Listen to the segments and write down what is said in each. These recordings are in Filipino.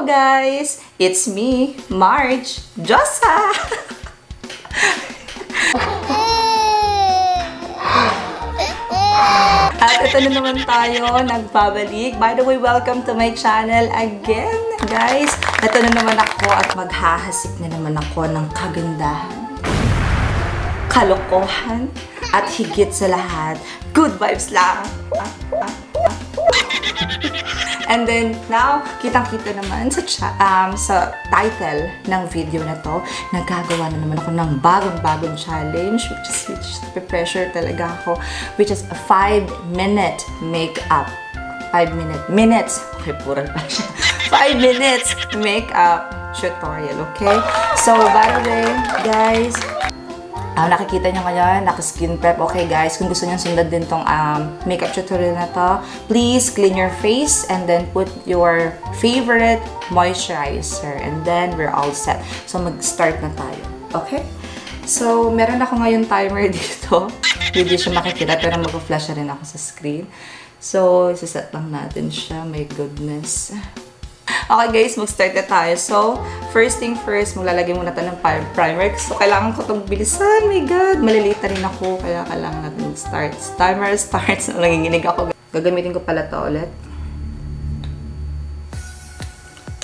Hello guys! It's me, Marge Josa! At ito na naman tayo, nagbabalik. By the way, welcome to my channel again, guys. Ito na naman ako at maghahasik na naman ako ng kagandahan, kalokohan, at higit sa lahat, good vibes lang. And then, now, kitang-kita naman sa title ng video na to, nagagawa na naman ako ng bagong-bagong challenge, which pressure talaga ako, which is a 5-minute makeup. 5 minutes. Okay, plural pa siya. 5 minutes makeup tutorial, okay? So, by the way, guys, nakikita nyo ngayon, naka-skin prep. Okay guys, kung gusto nyo sundan din tong makeup tutorial na to, please clean your face and then put your favorite moisturizer and then we're all set. So mag-start na tayo. Okay? So, meron ako ngayon timer dito. Hindi siya makikita pero mag-flash na rin ako sa screen. So, isaset lang natin siya. My goodness. Okay guys, mag-start na tayo. So, first thing first, maglalagay muna tayo ng primer. So, kailangan ko itong bilisan. My God, malilita rin ako. Kaya kailangan natin mag-start. Timer starts. Nanginginig ako. Gagamitin ko pala ito ulit.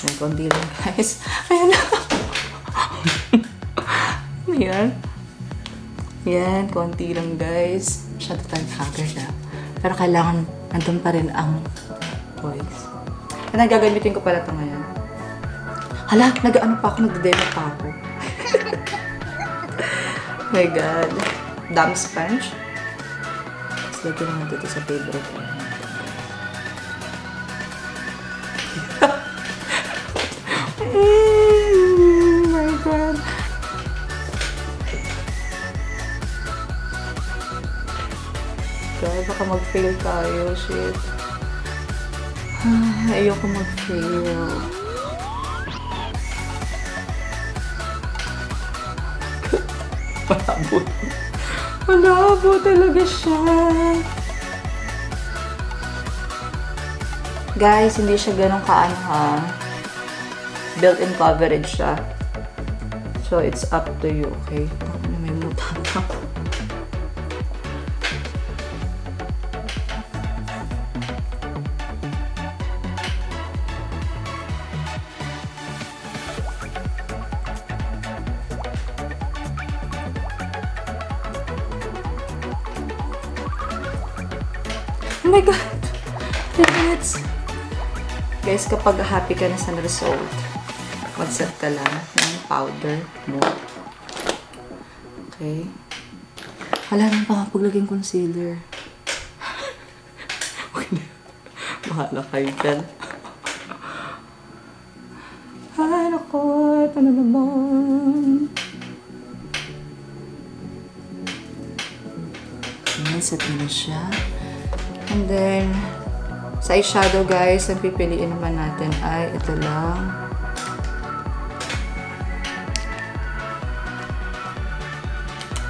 May konti lang guys. Ayan na. Ayan. Yan, konti lang guys. Masyado tayong haggard na. Pero kailangan nandun pa rin ang voice. At gagamitin ko pala ito ngayon. Hala, nag-ano pa ako, nag-demo pa ako. Oh my God. Damn sponge. Tapos lagyan naman dito sa favorite ko. Oh my God. God, baka mag-fail tayo. Shit. Ayoko mag-fail. Malabo. Malabo talaga siya. Guys, hindi siya ganun kaano ha. Built-in coverage siya. So, it's up to you, okay? May mutang pa. Oh my God! 3 minutes! Guys, kapag happy ka na sa result, mag-set ka lang ng powder mo. Okay? Wala nang pa paglaging concealer. Okay na. Bahala kayo dyan. Ay, naku! Ano naman? Set mo na siya. And then, sa eyeshadow guys, ang pipiliin naman natin ay ito lang.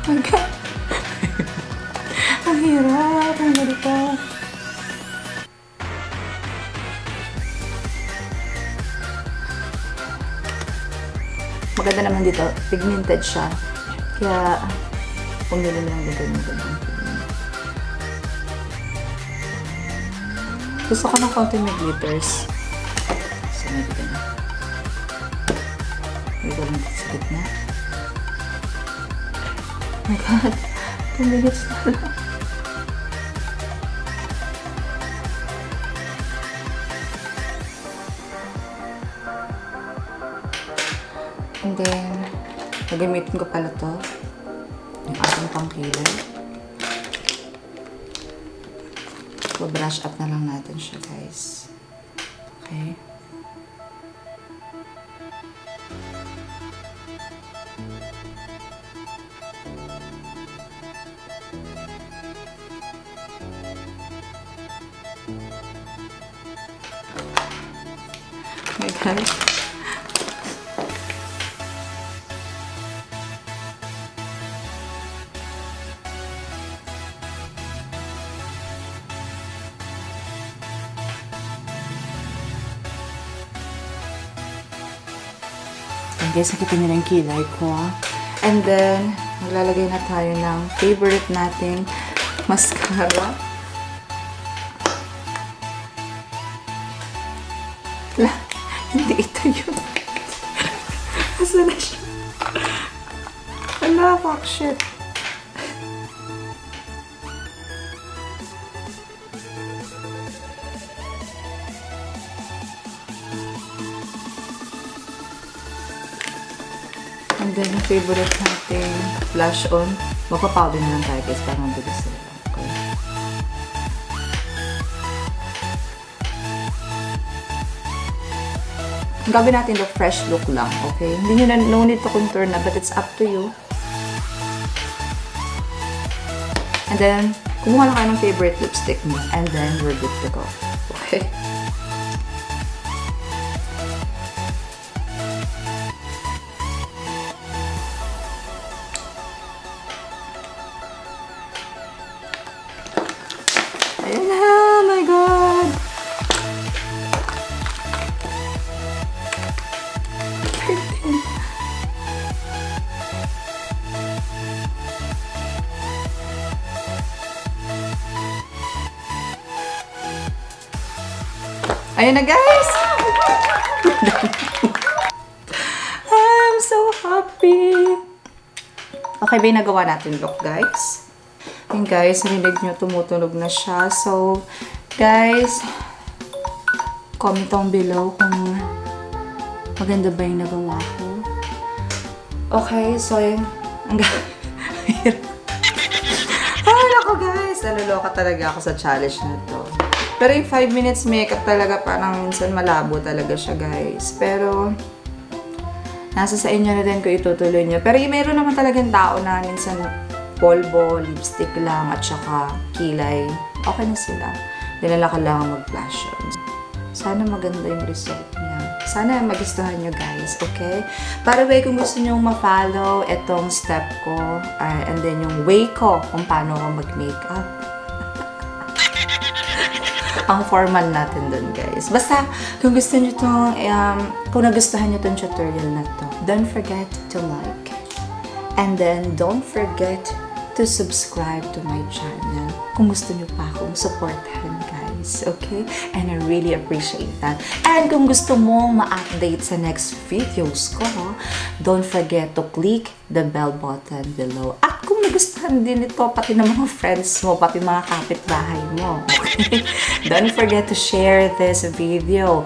Oh my God! Ang hirap! Ang ganito. Maganda naman dito, pigmented siya. Kaya, kung nila lang ganun. Gusto ko ng konti may glitters. So, may dito na. May ko lang sa gitna. Oh my God! 2 minutes na lang. And then, nagamitin ko pala to. Yung ating pangkilay. So, brush up na lang natin siya, guys. Okay? Oh my God. guys, nakita niyo na yung kilay ko. And then, maglalagay na tayo ng favorite nating mascara. Wala, hindi ito yun. Asa na siya? Wala, fuck shit. And then, yung favorite natin, blush on. Magpa-powder na lang tayo guys, para mabilis sila. Okay. Ang gawin natin the fresh look lang, okay? Hindi nyo na, no need to contour na, but it's up to you. And then, kumuha lang kayo ng favorite lipstick mo, and then we're good to go. Okay? Ayan na! Oh my God! Ayan na guys! I'm so happy! Okay ba yung nagawa natin look guys? Ayan guys, narinig nyo tumutunog na siya. So, guys, comment down below kung maganda ba yung nagawa ko. Okay, so yun. Ang nako guys! Naluloka talaga ako sa challenge na to. Pero yung 5 minutes makeup talaga parang minsan malabo talaga siya guys. Pero nasa sa inyo na din kung itutuloy nyo. Pero meron naman talagang tao na minsan polvo, lipstick lang at saka kilay. Okay na sila. Dinala ka lang mag-blush on. Sana maganda yung result niya. Sana magustuhan nyo guys, okay? By the way, kung gusto nyo ma-follow itong step ko and then yung way ko kung paano ako mag-makeup. Ang formal natin dun, guys. Basta, kung gusto nyo itong, kung nagustuhan nyo itong tutorial na to, don't forget to like. And then, don't forget to subscribe to my channel. Kung gusto nyo pa akong supportahan, guys. Okay? And I really appreciate that. And kung gusto mong ma-update sa next videos ko, don't forget to click the bell button below. At kung nagustuhan din ito, pati ng mga friends mo, pati mga kapitbahay mo. Okay? Don't forget to share this video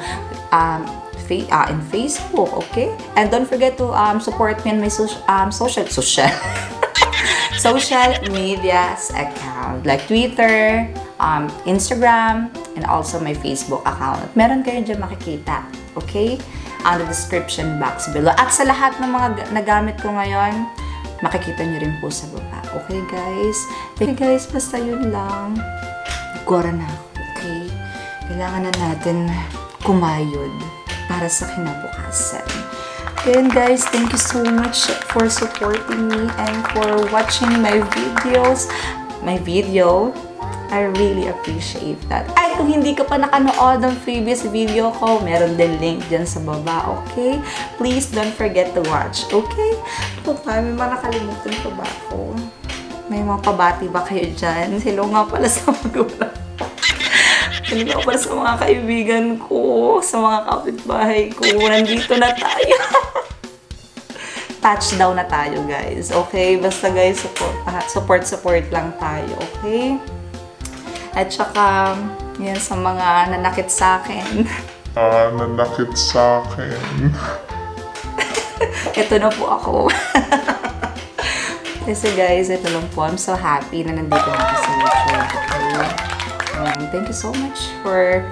in Facebook, okay? And don't forget to support me on my social medias account like Twitter, Instagram, and also my Facebook account. Meron kayo dyan makikita, okay? On the description box below. At sa lahat ng mga nagamit ko ngayon, makikita nyo rin po sa baba. Okay, guys? Thank you, guys. Basta yun lang. Gora na ako, okay? Kailangan na natin kumayod para sa kinabukasan. Again, guys, thank you so much for supporting me and for watching my videos. My video. I really appreciate that. Ay, kung hindi ka pa nakanood ng previous video ko, meron din link dyan sa baba, okay? Please don't forget to watch, okay? May mga nakalimutan pa ba ako? May mga pabati ba kayo dyan? Hello nga pala sa magulang. Hello nga pala sa mga kaibigan ko, sa mga kapitbahay ko. Nandito na tayo. Touchdown na tayo, guys. Okay? Basta, guys, support lang tayo, okay? At saka, yan sa mga nanakit sa akin. Nanakit sa akin. Ito na po ako. So guys, ito lang po. I'm so happy na nandito na ako sa YouTube. Okay? Thank you so much for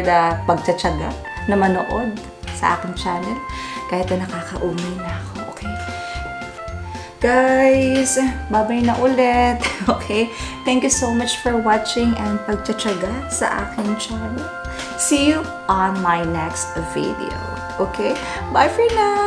the pagtsatsaga na manood sa aking channel. Kahit na nakakaumay na ako. Okay? Guys, bye-bye na ulit. Okay? Thank you so much for watching and pagtsatsaga sa aking channel. See you on my next video. Okay? Bye for now!